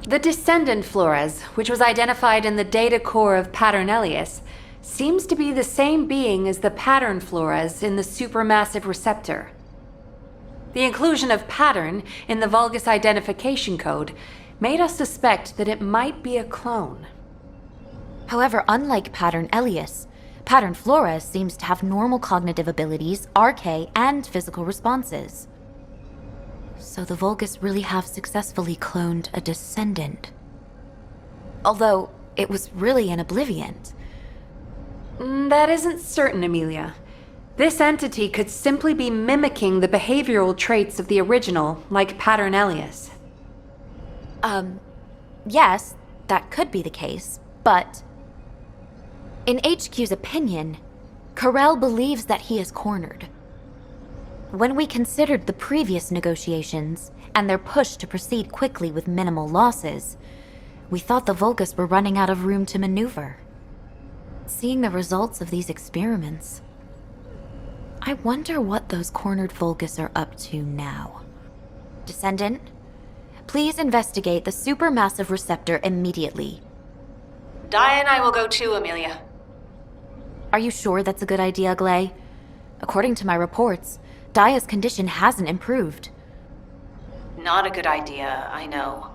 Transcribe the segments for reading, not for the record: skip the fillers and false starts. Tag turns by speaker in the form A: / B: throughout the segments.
A: The descendant Flores, which was identified in the data core of Pattern Elias, seems to be the same being as the pattern Flores in the supermassive receptor. The inclusion of pattern in the Vulgus identification code made us suspect that it might be a clone.
B: However, unlike Pattern Elias, Pattern Flores seems to have normal cognitive abilities, RK, and physical responses. So the Vulgus really have successfully cloned a descendant. Although, it was really an oblivion.
A: That isn't certain, Amelia. This entity could simply be mimicking the behavioral traits of the original, like Pattern Elias.
B: Yes, that could be the case, but... in HQ's opinion, Carell believes that he is cornered. When we considered the previous negotiations, and their push to proceed quickly with minimal losses, we thought the Vulgus were running out of room to maneuver. Seeing the results of these experiments, I wonder what those cornered Vulgus are up to now. Descendant, please investigate the supermassive receptor immediately.
A: Dia and I will go too, Amelia.
B: Are you sure that's a good idea, Glay? According to my reports, Dia's condition hasn't improved.
A: Not a good idea, I know.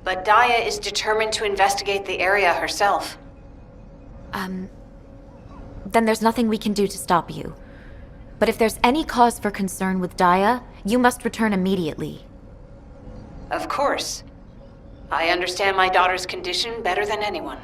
A: But Dia is determined to investigate the area herself.
B: Then there's nothing we can do to stop you. But if there's any cause for concern with Dia, you must return immediately.
A: Of course. I understand my daughter's condition better than anyone.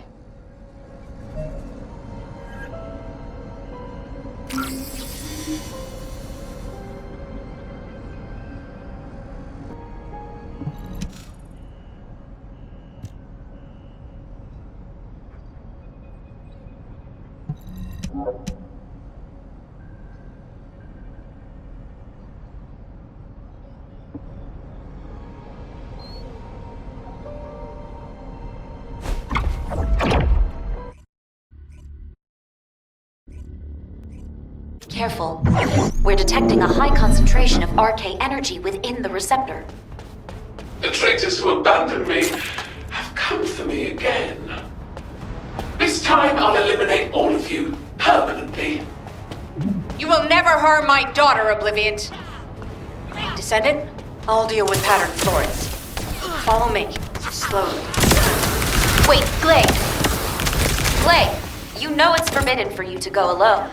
B: Careful. We're detecting a high concentration of RK energy within the receptor.
C: The traitors who abandoned me have come for me again. This time I'll eliminate all of you permanently.
A: You will never harm my daughter, Obliviant. Descendant, I'll deal with Pattern Flores. Follow me, slowly.
B: Wait, Glay! Glay, you know it's forbidden for you to go alone.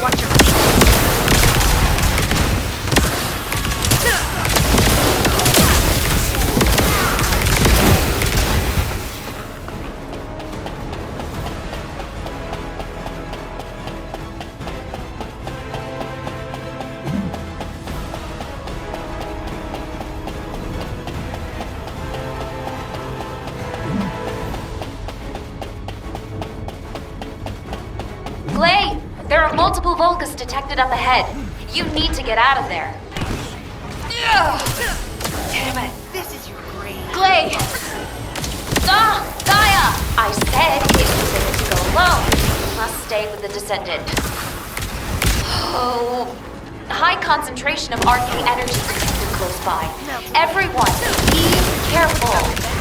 A: Watch your
B: Glay, there are multiple Vulgus detected up ahead. You need to get out of there.
A: Damn it, this is your brain.
B: Glay! Gaia! I said it was forbidden to go alone. You must stay with the Descendant. Oh, high concentration of RK energy detected close by. Everyone, be careful.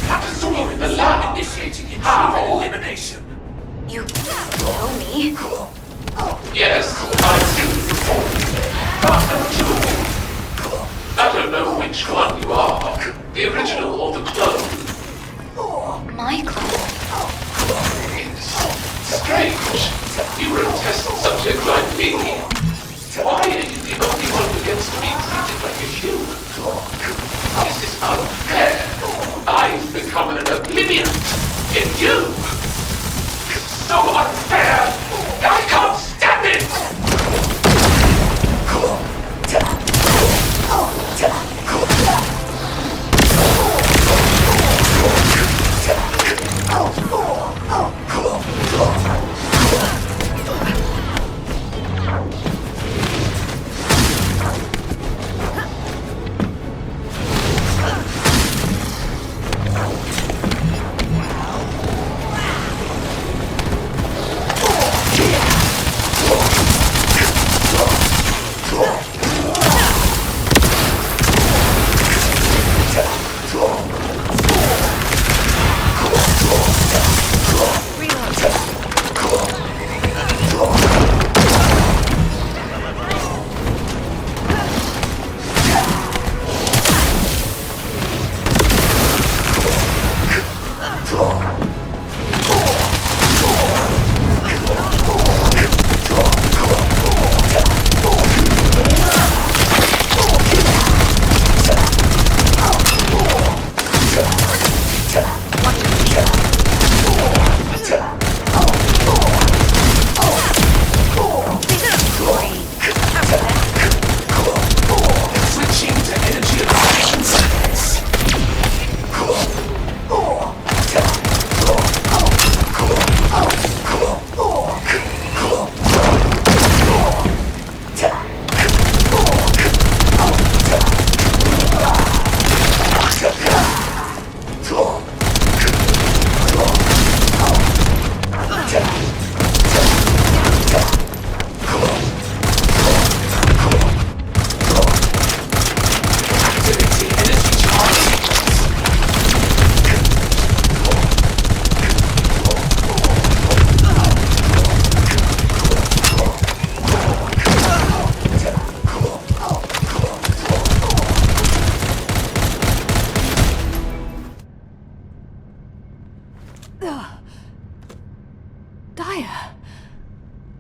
C: That is all in the lab. Initiating internal elimination.
B: You know me?
C: Yes, I do. But I don't know which one you are. The original or the clone.
B: My clone?
C: It's strange. You were a test subject like me. Why are you the only one who gets to be treated like a human? This is unfair. I've become an oblivion in you. It's so unfair. I can't stand it.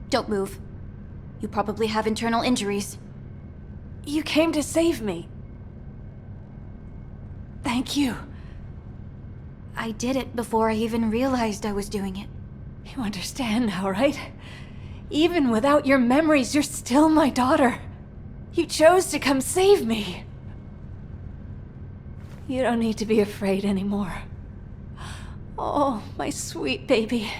B: Don't move. You probably have internal injuries.
A: You came to save me. Thank you.
B: I did it before I even realized I was doing it.
A: You understand now, right? Even without your memories, you're still my daughter. You chose to come save me. You don't need to be afraid anymore. Oh, my sweet baby.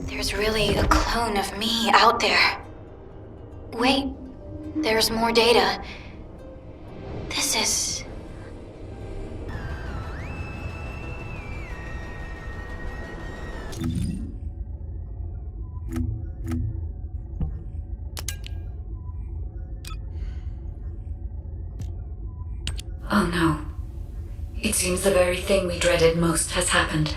B: There's really a clone of me out there. Wait, there's more data. This is...
D: Oh no. It seems the very thing we dreaded most has happened.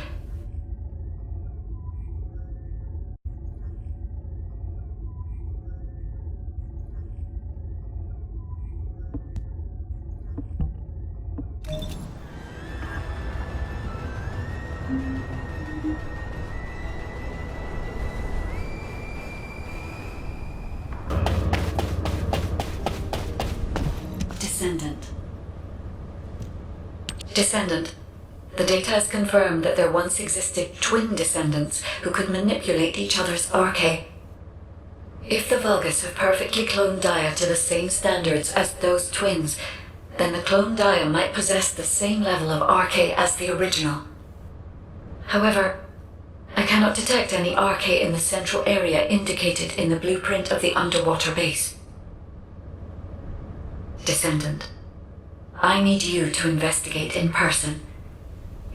D: Descendant. The data has confirmed that there once existed twin descendants who could manipulate each other's arche. If the Vulgus have perfectly cloned Dia to the same standards as those twins, then the cloned Dia might possess the same level of arche as the original. However, I cannot detect any arche in the central area indicated in the blueprint of the underwater base. Descendant. I need you to investigate in person.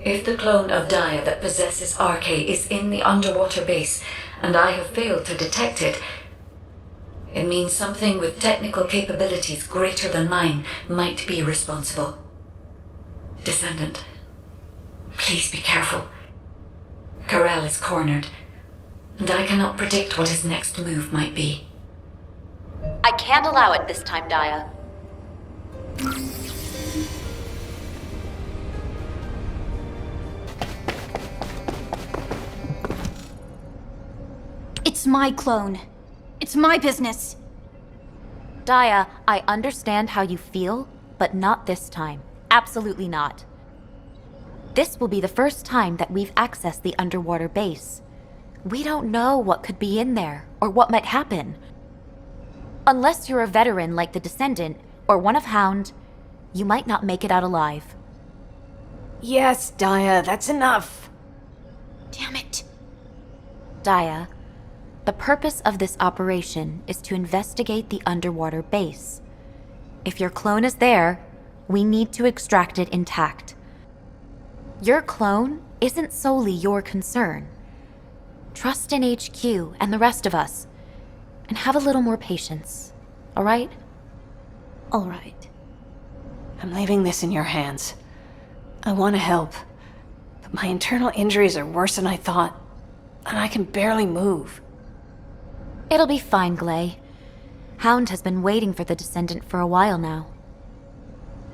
D: If the clone of Dia that possesses RK is in the underwater base, and I have failed to detect it, it means something with technical capabilities greater than mine might be responsible. Descendant, please be careful. Corel is cornered, and I cannot predict what his next move might be.
B: I can't allow it this time, Dia.
E: It's my clone. It's my business.
B: Dia, I understand how you feel, but not this time. Absolutely not. This will be the first time that we've accessed the underwater base. We don't know what could be in there, or what might happen. Unless you're a veteran like the Descendant, or one of Hound, you might not make it out alive.
F: Yes, Dia, that's enough.
E: Damn it.
B: Dia, the purpose of this operation is to investigate the underwater base. If your clone is there, we need to extract it intact. Your clone isn't solely your concern. Trust in HQ and the rest of us, and have a little more patience, all right?
E: All right.
F: I'm leaving this in your hands. I want to help, but my internal injuries are worse than I thought, and I can barely move.
B: It'll be fine, Glay. Hound has been waiting for the Descendant for a while now.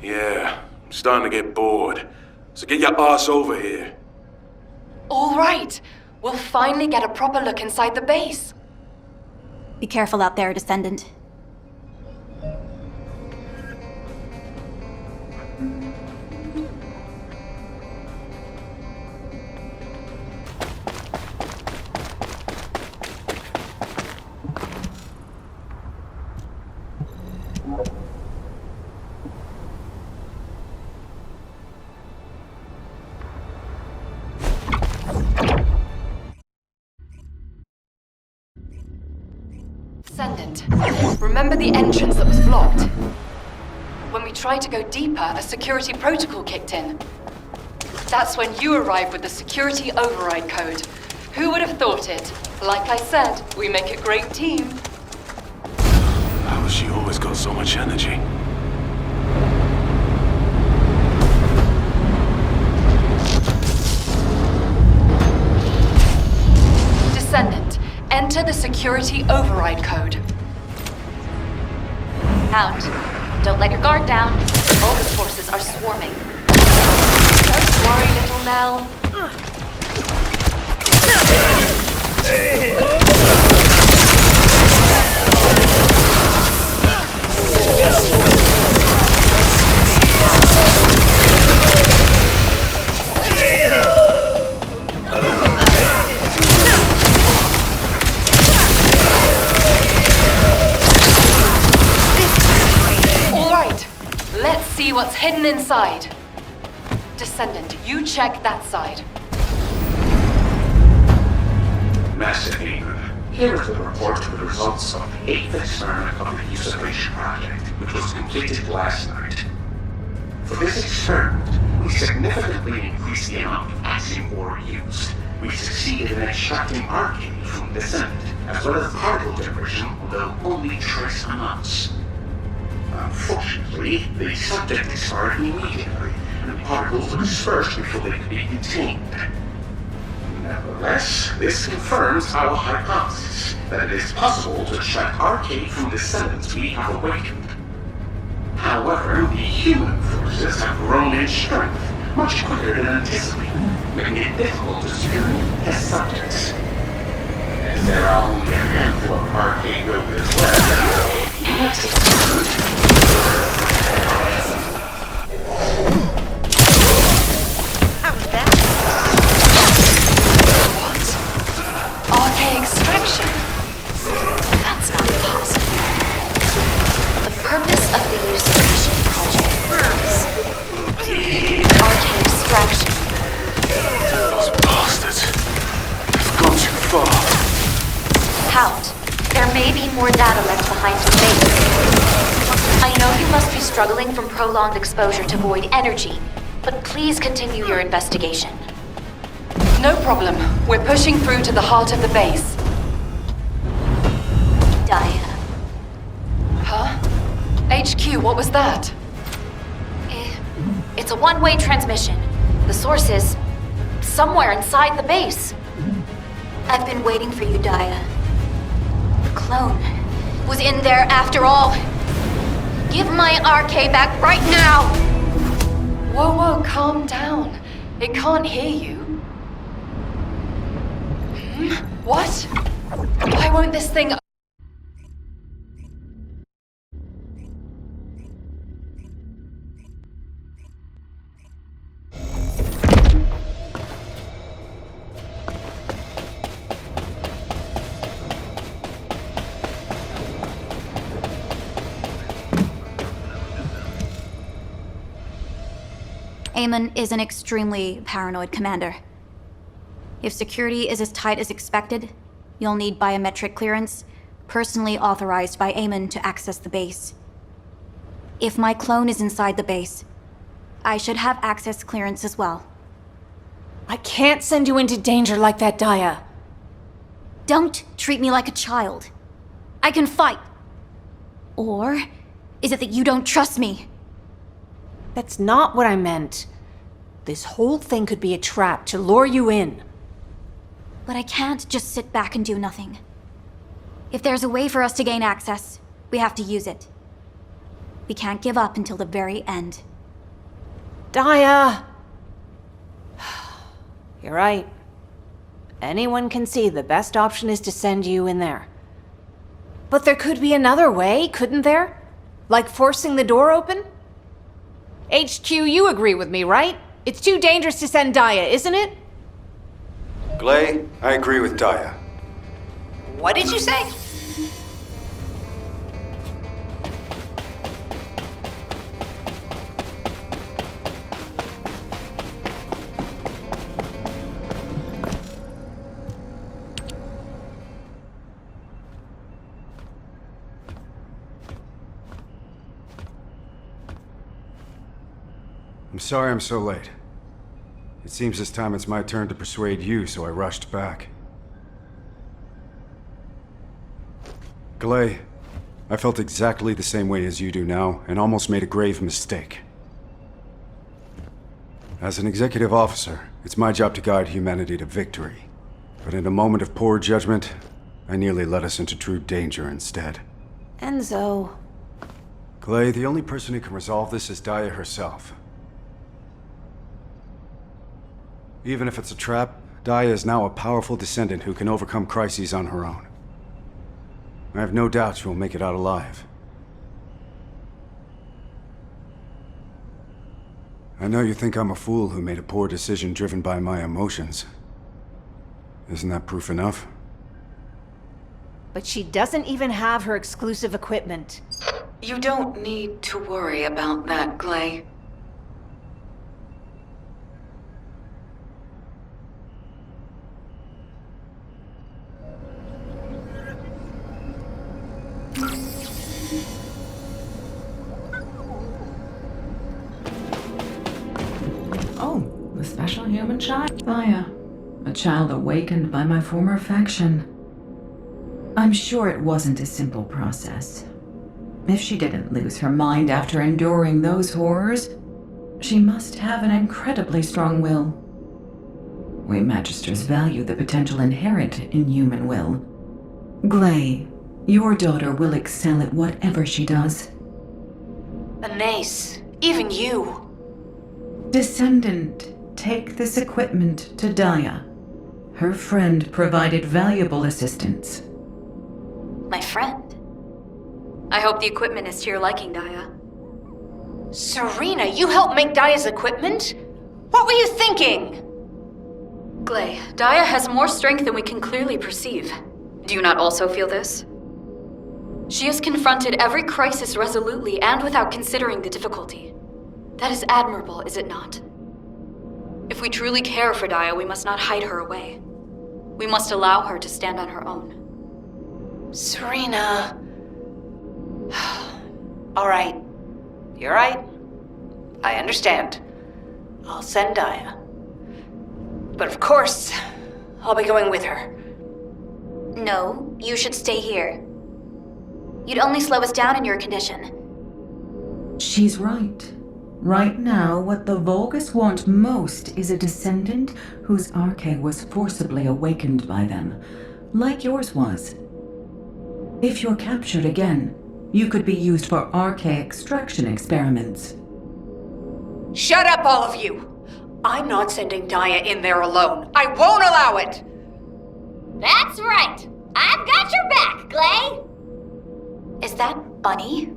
G: Yeah, I'm starting to get bored. So get your ass over here.
A: All right. We'll finally get a proper look inside the base.
E: Be careful out there, Descendant.
A: Descendant, remember the entrance that was blocked? When we tried to go deeper, a security protocol kicked in. That's when you arrived with the security override code. Who would have thought it? Like I said, we make a great team.
G: How has she always got so much energy?
A: Descendant, enter the security override code.
B: Hound, don't let your guard down. Vulgus forces are swarming.
A: Don't worry, little Nell. Let's see what's hidden inside. Descendant, you check that side.
C: Master England, here is the report of the results of the 8th experiment of the Usability Project, which was completed last night. For this experiment, we significantly increased the amount of axiom ore used. We succeeded in extracting arcane from the Descendant, as well as particle diversion, although only trace amounts. Unfortunately, the subject expired immediately, and particles were dispersed before they could be contained. Nevertheless, this confirms our hypothesis that it is possible to extract arcane from descendants we have awakened. However, the human forces have grown in strength much quicker than anticipated, making it difficult to secure test subjects. As there are only a handful of arcane rovers left, next experiment.
A: RK extraction? That's not possible.
B: The purpose of the Usability Project RK extraction.
G: Those bastards. They've gone too far.
B: Hound, there may be more data left behind your base. I know you must be struggling from prolonged exposure to void energy, but please continue your investigation.
A: No problem. We're pushing through to the heart of the base.
B: Daya.
A: Huh? HQ, what was that?
B: It's a one-way transmission. The source is somewhere inside the base. I've been waiting for you, Daya. The clone was in there after all. Give my RK back right now!
A: Whoa, calm down. It can't hear you. What? Why won't this thing...
E: Eamon is an extremely paranoid commander. If security is as tight as expected, you'll need biometric clearance, personally authorized by Eamon to access the base. If my clone is inside the base, I should have access clearance as well.
F: I can't send you into danger like that, Daya.
E: Don't treat me like a child. I can fight. Or is it that you don't trust me?
F: That's not what I meant. This whole thing could be a trap to lure you in.
E: But I can't just sit back and do nothing. If there's a way for us to gain access, we have to use it. We can't give up until the very end.
F: Daya! You're right. Anyone can see the best option is to send you in there. But there could be another way, couldn't there? Like forcing the door open? HQ, you agree with me, right? It's too dangerous to send Daya, isn't it?
H: Glay, I agree with Daya.
F: What did you say?
H: I'm sorry I'm so late. It seems this time it's my turn to persuade you, so I rushed back. Glay, I felt exactly the same way as you do now, and almost made a grave mistake. As an executive officer, it's my job to guide humanity to victory. But in a moment of poor judgment, I nearly led us into true danger instead.
F: Enzo...
H: Glay, the only person who can resolve this is Daya herself. Even if it's a trap, Daya is now a powerful descendant who can overcome crises on her own. I have no doubt she will make it out alive. I know you think I'm a fool who made a poor decision driven by my emotions. Isn't that proof enough?
F: But she doesn't even have her exclusive equipment.
D: You don't need to worry about that, Glay.
I: Oh, the special human child? Daya. A child awakened by my former faction. I'm sure it wasn't a simple process. If she didn't lose her mind after enduring those horrors, she must have an incredibly strong will. We Magisters value the potential inherent in human will. Glay, your daughter will excel at whatever she does.
F: Anais, even you.
I: Descendant, take this equipment to Daya. Her friend provided valuable assistance.
B: My friend? I hope the equipment is to your liking, Daya.
F: Serena, you helped make Daya's equipment? What were you thinking?
B: Glay, Daya has more strength than we can clearly perceive. Do you not also feel this? She has confronted every crisis resolutely and without considering the difficulty. That is admirable, is it not? If we truly care for Daya, we must not hide her away. We must allow her to stand on her own.
F: Serena... All right. You're right. I understand. I'll send Daya. But of course, I'll be going with her.
E: No, you should stay here. You'd only slow us down in your condition.
I: She's right. Right now, what the Vulgus want most is a descendant whose arche was forcibly awakened by them, like yours was. If you're captured again, you could be used for arche extraction experiments.
F: Shut up, all of you! I'm not sending Daya in there alone. I won't allow it!
B: That's right! I've got your back, Clay!
E: Is that Bunny?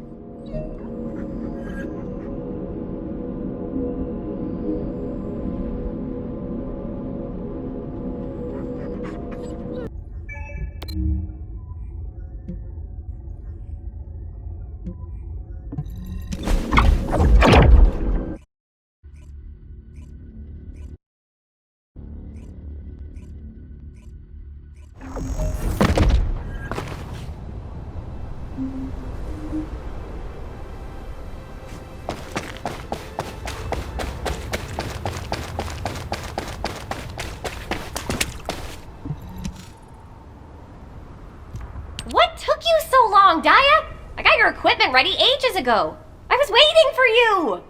B: What took you so long, Daya? I got your equipment ready ages ago. I was waiting for you!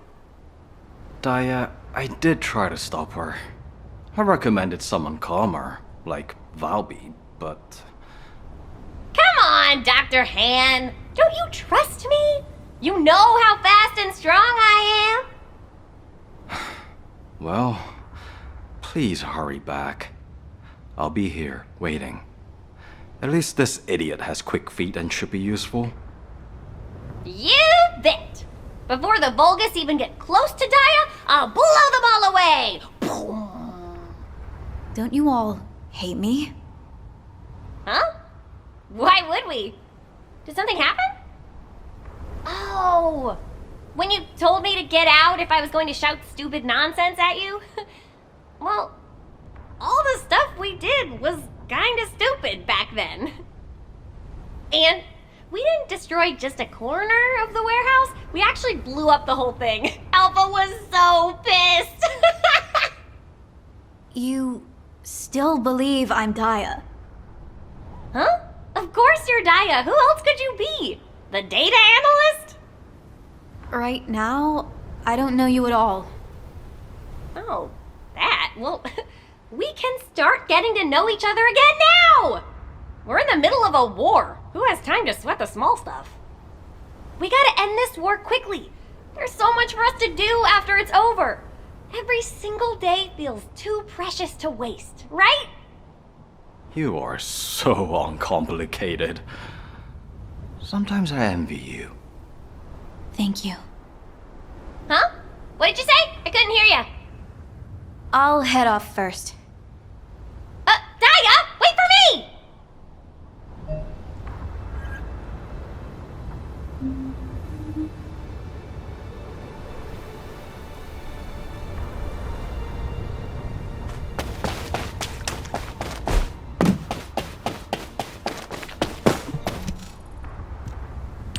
J: Daya, I did try to stop her. I recommended someone calmer, like Valby, but...
B: Come on, Dr. Han. Don't you trust me? You know how fast and strong I am.
J: Well, please hurry back. I'll be here, waiting. At least this idiot has quick feet and should be useful.
B: You bet! Before the Vulgus even get close to Daya, I'll blow them all away!
E: Don't you all hate me?
B: Huh? Why would we? Did something happen? Oh! When you told me to get out if I was going to shout stupid nonsense at you? Well, all the stuff we did was kinda stupid back then. And we didn't destroy just a corner of the warehouse. We actually blew up the whole thing. Alpha was so pissed.
E: You still believe I'm Daya?
B: Huh? Of course you're Daya. Who else could you be? The data analyst?
E: Right now, I don't know you at all.
B: Oh, that? Well, we can start getting to know each other again now! We're in the middle of a war. Who has time to sweat the small stuff? We gotta end this war quickly. There's so much for us to do after it's over. Every single day feels too precious to waste, right?
J: You are so uncomplicated. Sometimes I envy you.
E: Thank you.
B: Huh? What did you say? I couldn't hear you.
E: I'll head off first.
B: Daya, wait for me!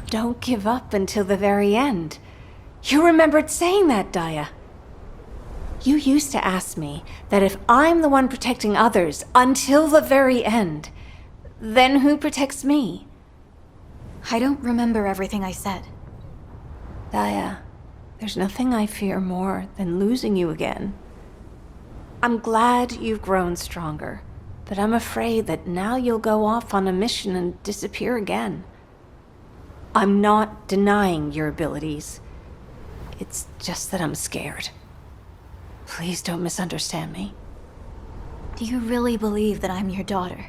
F: Don't give up until the very end. You remembered saying that, Daya. You used to ask me that if I'm the one protecting others until the very end, then who protects me?
E: I don't remember everything I said.
F: Daya, there's nothing I fear more than losing you again. I'm glad you've grown stronger, but I'm afraid that now you'll go off on a mission and disappear again. I'm not denying your abilities. It's just that I'm scared. Please don't misunderstand me.
E: Do you really believe that I'm your daughter?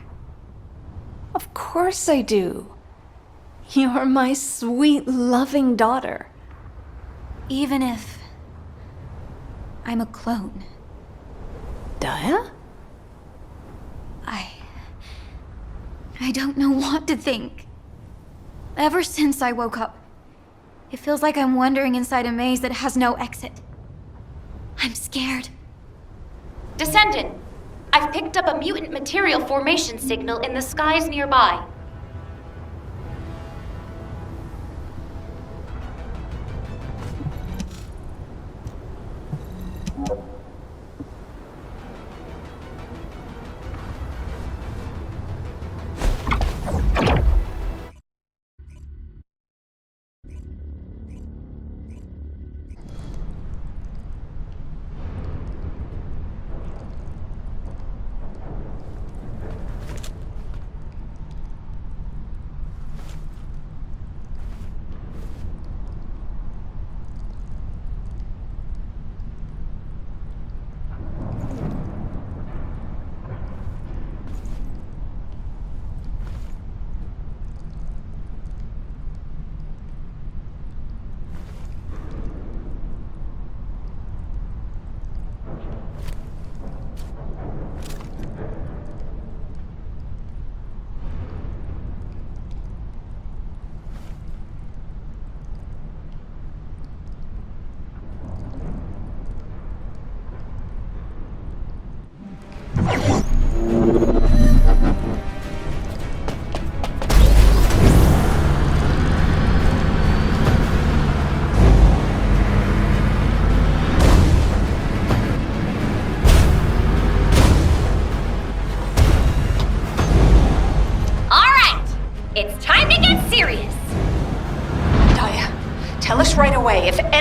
F: Of course I do. You're my sweet, loving daughter.
E: Even if I'm a clone.
F: Daya?
E: I don't know what to think. Ever since I woke up, it feels like I'm wandering inside a maze that has no exit. I'm scared.
B: Descendant, I've picked up a mutant material formation signal in the skies nearby.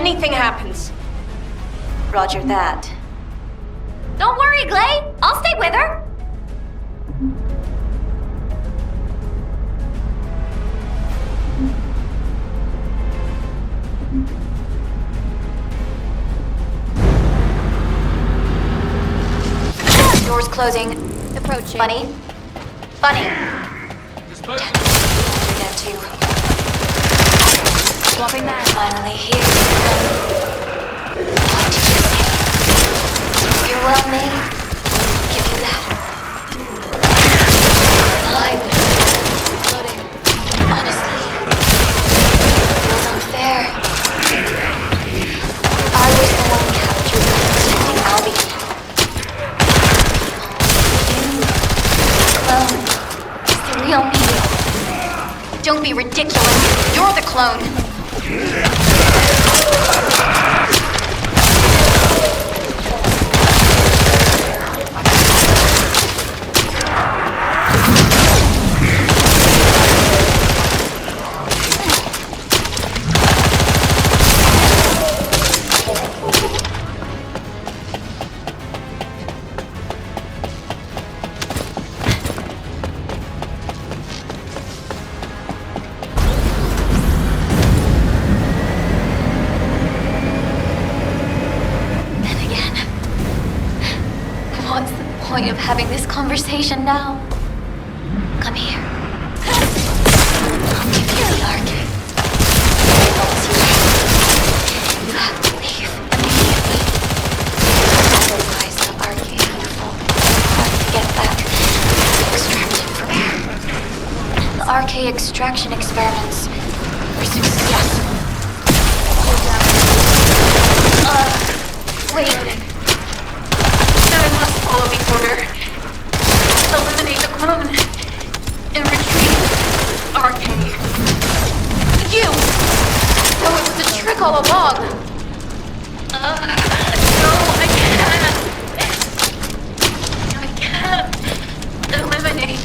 E: anything happens. Roger that.
B: Don't worry, Glay. I'll stay with her.
E: Doors closing.
B: Approaching.
E: Bunny. Bunny. That too.
B: Swapping that.
E: Finally here. What did you say? You're well made. Give you that. Fine. Floating. Honestly. Feels unfair. I was the one captured by protecting Albie. Clone. It's the real me. Don't be ridiculous. You're the clone. Of having this conversation now. Come here. I'll give you the arc. You have to leave immediately. Otherwise, the arcade will fall apart to get back. Extracted from here. The arcade extraction experiments were successful. Wait. Follow the order. Eliminate the clone. And retrieve Arcade. You! No, it was a trick all along. No, I can't. Eliminate.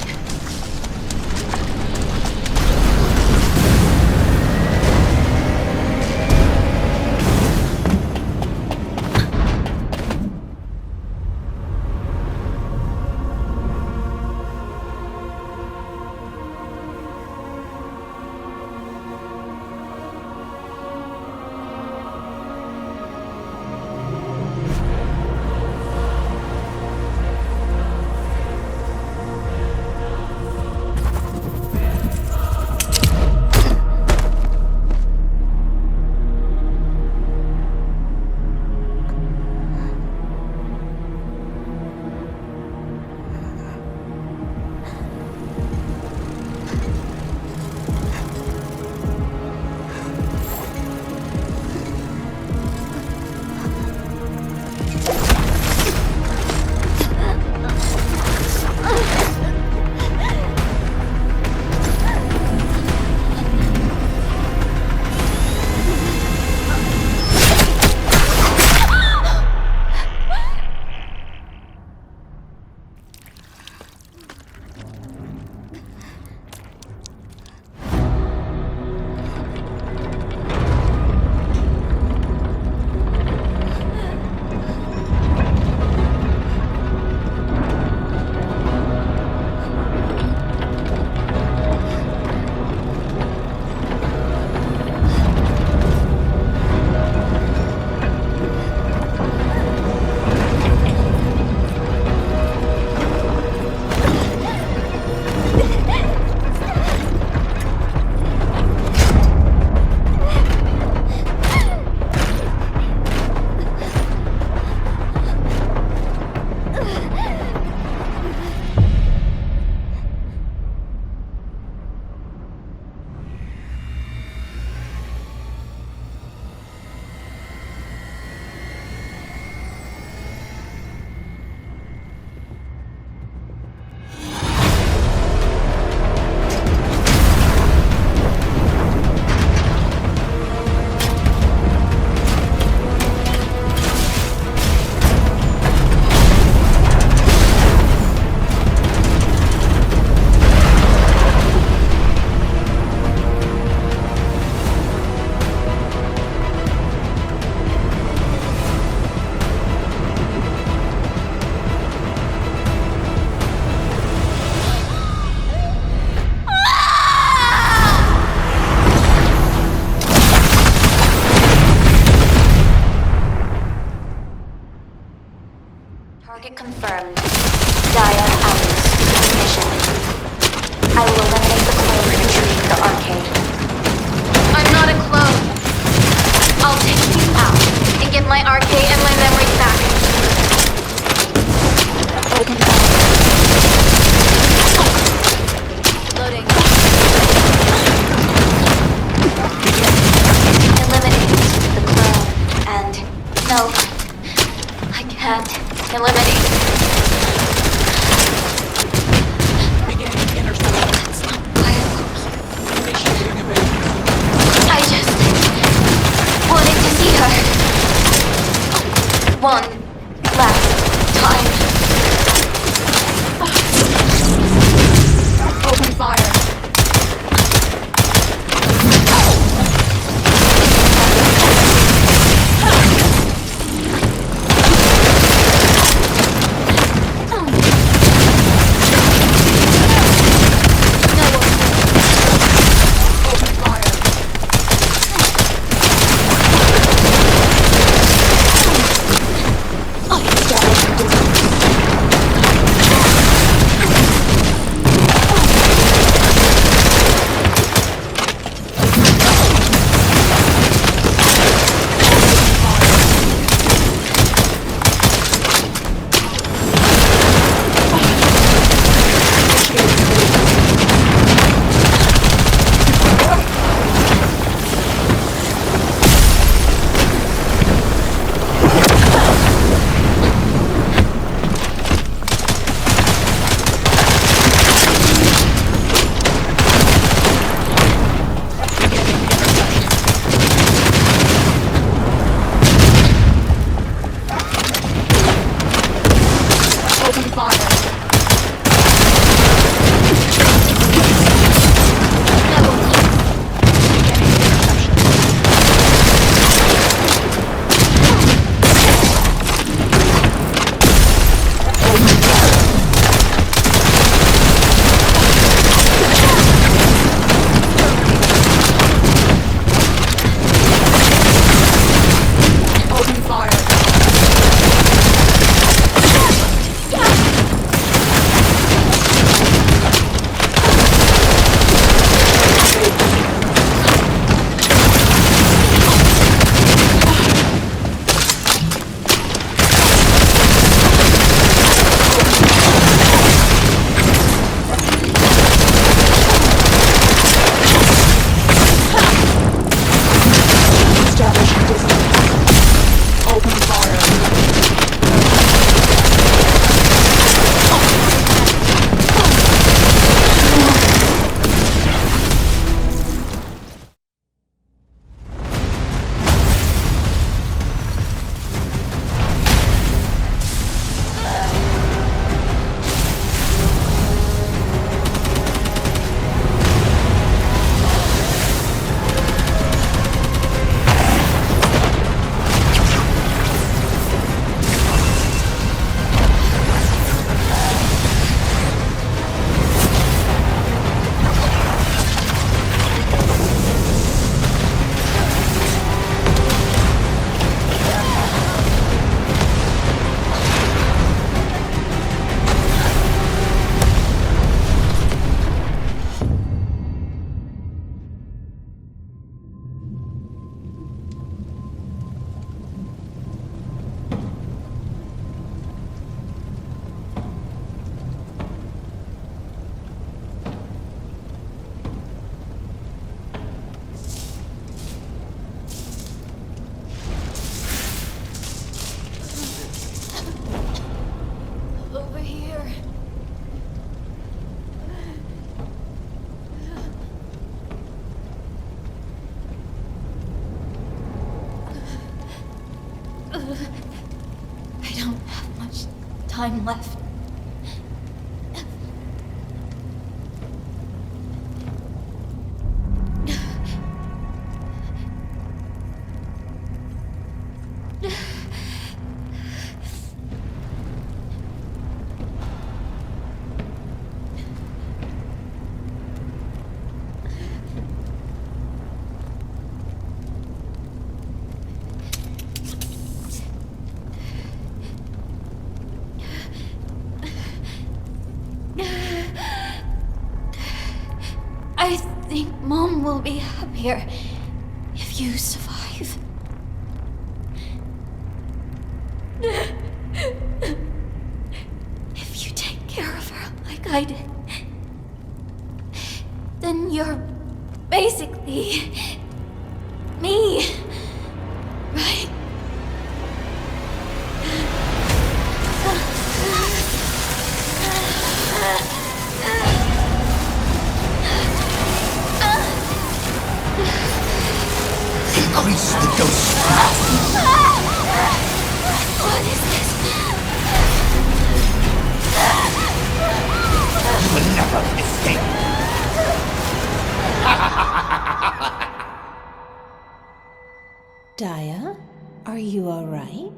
B: Confirmed. Gaia Allen's mission. I will eliminate the clone and retrieve the arcade. I'm not a clone. I'll take you out and get my arcade and my memories back. Open fire. Loading. Eliminate the clone and... No. I can't eliminate. I just wanted to see her one last time. Open fire.
E: time left. care if you survive. If you take care of her like I did, then you're basically me, right?
K: Increase the dose.
E: What is this?
K: You will never escape.
L: Daya, are you alright?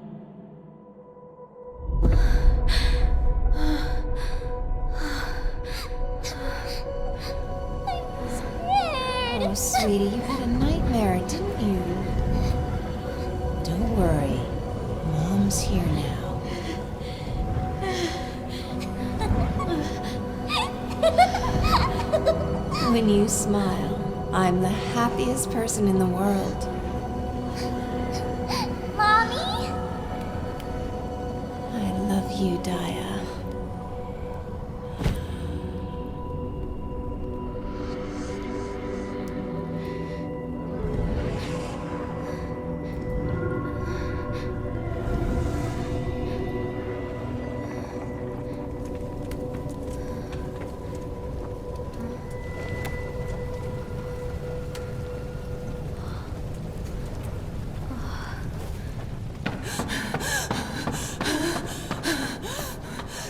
L: Oh, sweetie, you had a nightmare, didn't you? Don't worry. Mom's here now. When you smile, I'm the happiest person in the world.
E: Mommy?
L: I love you, Daya.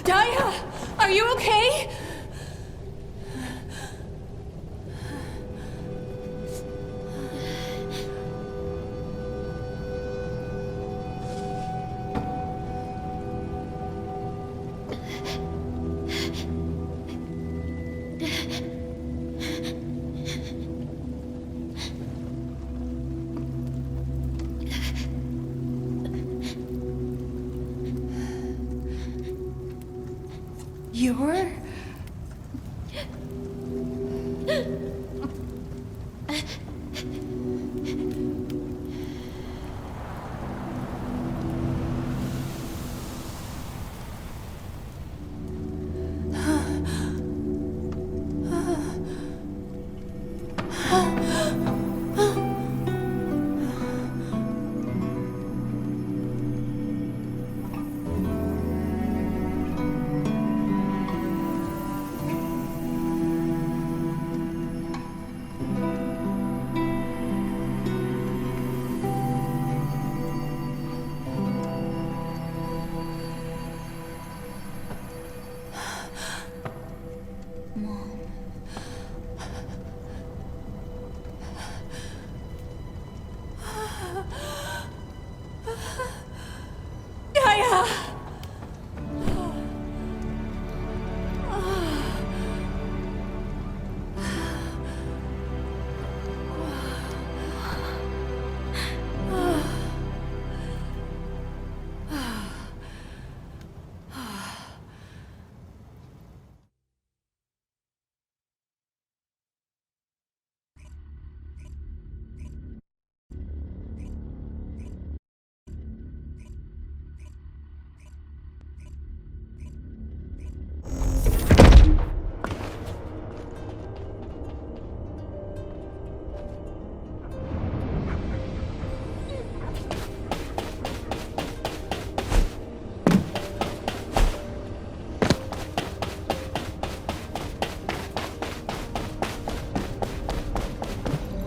F: Daya, are you okay? You're...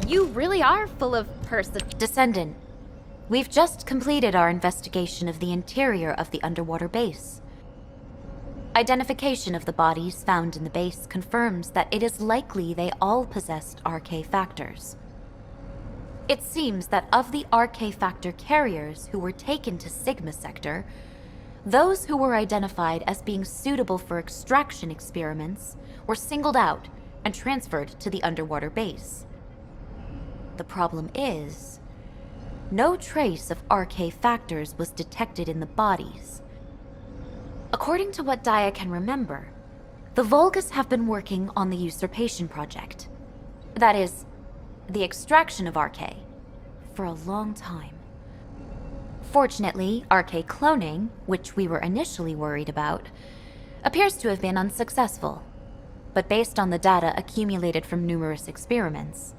B: You really are full of Descendant, we've just completed our investigation of the interior of the underwater base. Identification of the bodies found in the base confirms that it is likely they all possessed RK factors. It seems that of the RK factor carriers who were taken to Sigma Sector, those who were identified as being suitable for extraction experiments were singled out and transferred to the underwater base. The problem is, no trace of RK factors was detected in the bodies. According to what Daya can remember, the Vulgus have been working on the usurpation project. That is, the extraction of RK for a long time. Fortunately, RK cloning, which we were initially worried about, appears to have been unsuccessful. But based on the data accumulated from numerous experiments,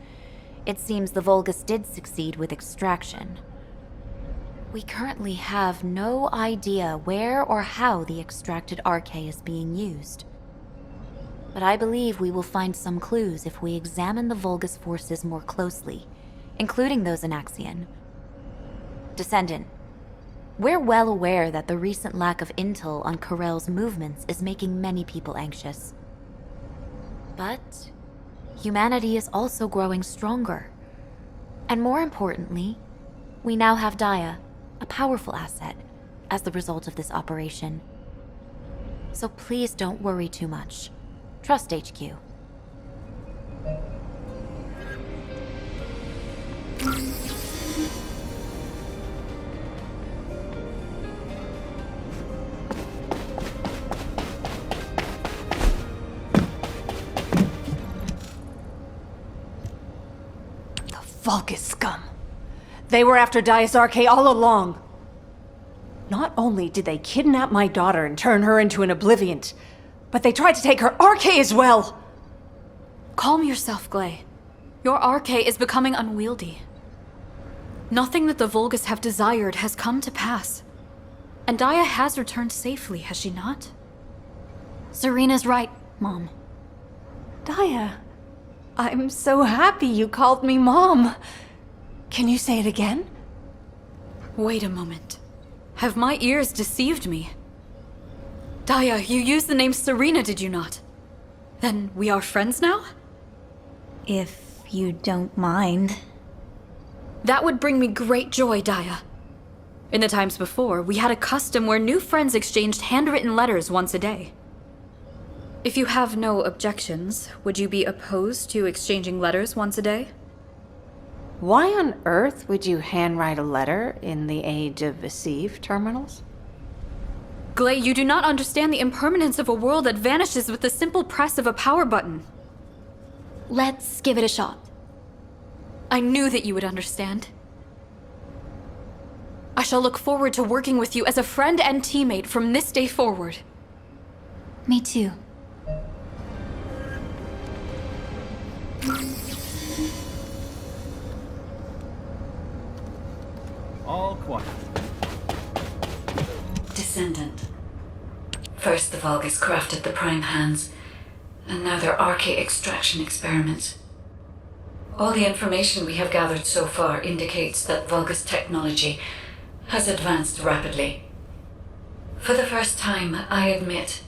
B: it seems the Vulgus did succeed with extraction. We currently have no idea where or how the extracted RK is being used. But I believe we will find some clues if we examine the Vulgus forces more closely, including those in Axion. Descendant, we're well aware that the recent lack of intel on Karel's movements is making many people anxious. But humanity is also growing stronger. And more importantly, we now have Daya, a powerful asset, as the result of this operation. So please don't worry too much. Trust HQ.
F: Vulgus scum. They were after Daya's RK all along. Not only did they kidnap my daughter and turn her into an obliviant, but they tried to take her RK as well!
M: Calm yourself, Gley. Your RK is becoming unwieldy. Nothing that the Vulgus have desired has come to pass. And Daya has returned safely, has she not? Serena's right, Mom.
F: Daya, I'm so happy you called me Mom. Can you say it again?
M: Wait a moment. Have my ears deceived me? Daya, you used the name Serena, did you not? Then we are friends now?
E: If you don't mind.
M: That would bring me great joy, Daya. In the times before, we had a custom where new friends exchanged handwritten letters once a day. If you have no objections, would you be opposed to exchanging letters once a day?
F: Why on earth would you handwrite a letter in the age of Vasive terminals?
M: Gley, you do not understand the impermanence of a world that vanishes with the simple press of a power button.
E: Let's give it a shot.
M: I knew that you would understand. I shall look forward to working with you as a friend and teammate from this day forward.
E: Me too.
K: All quiet.
D: Descendant. First the Vulgus crafted the Prime Hands, and now their RK extraction experiments. All the information we have gathered so far indicates that Vulgus technology has advanced rapidly. For the first time, I admit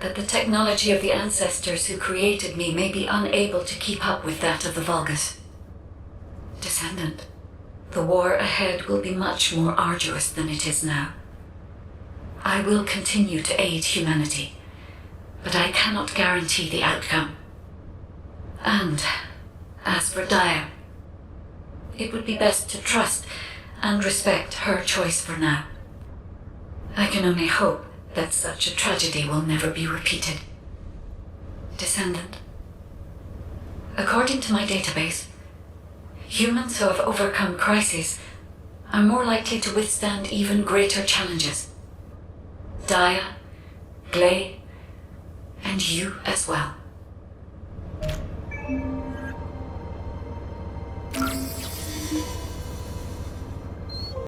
D: that the technology of the ancestors who created me may be unable to keep up with that of the Vulgus. Descendant, the war ahead will be much more arduous than it is now. I will continue to aid humanity, but I cannot guarantee the outcome. And as for Daya, it would be best to trust and respect her choice for now. I can only hope that such a tragedy will never be repeated. Descendant, according to my database, humans who have overcome crises are more likely to withstand even greater challenges. Daya, Gley, and you as well.